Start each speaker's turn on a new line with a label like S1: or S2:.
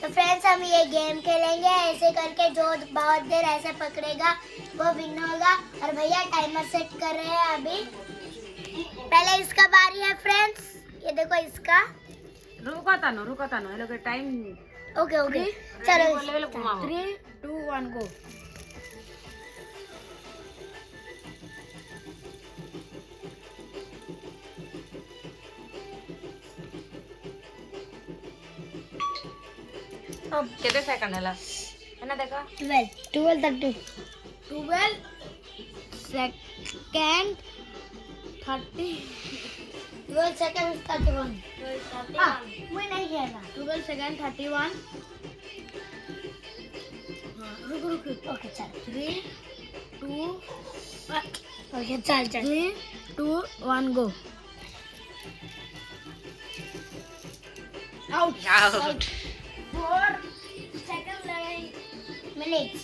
S1: तो फ्रेंड्स हम ये गेम खेलेंगे ऐसे करके, जो बहुत देर ऐसे पकड़ेगा वो विन होगा। और भैया टाइमर सेट कर रहे हैं अभी। पहले इसका बारी है फ्रेंड्स, ये देखो इसका।
S2: रुको तानो ये लोग टाइम
S1: ओके ओके चलो,
S2: ले लो घुमाओ
S3: 3, 2, 1 गो।
S2: कितने सेकंड है ना देखा
S1: 12 30
S3: 12 सेकंड 30
S1: 12 seconds 31। हाँ मैं नहीं खेलना।
S3: 12 सेकंड 31। रुक
S1: ओके चल
S3: 3, 2,
S1: ओके चल
S3: 3, 2, 1 go.
S1: Out
S2: out
S1: 4 seconds minutes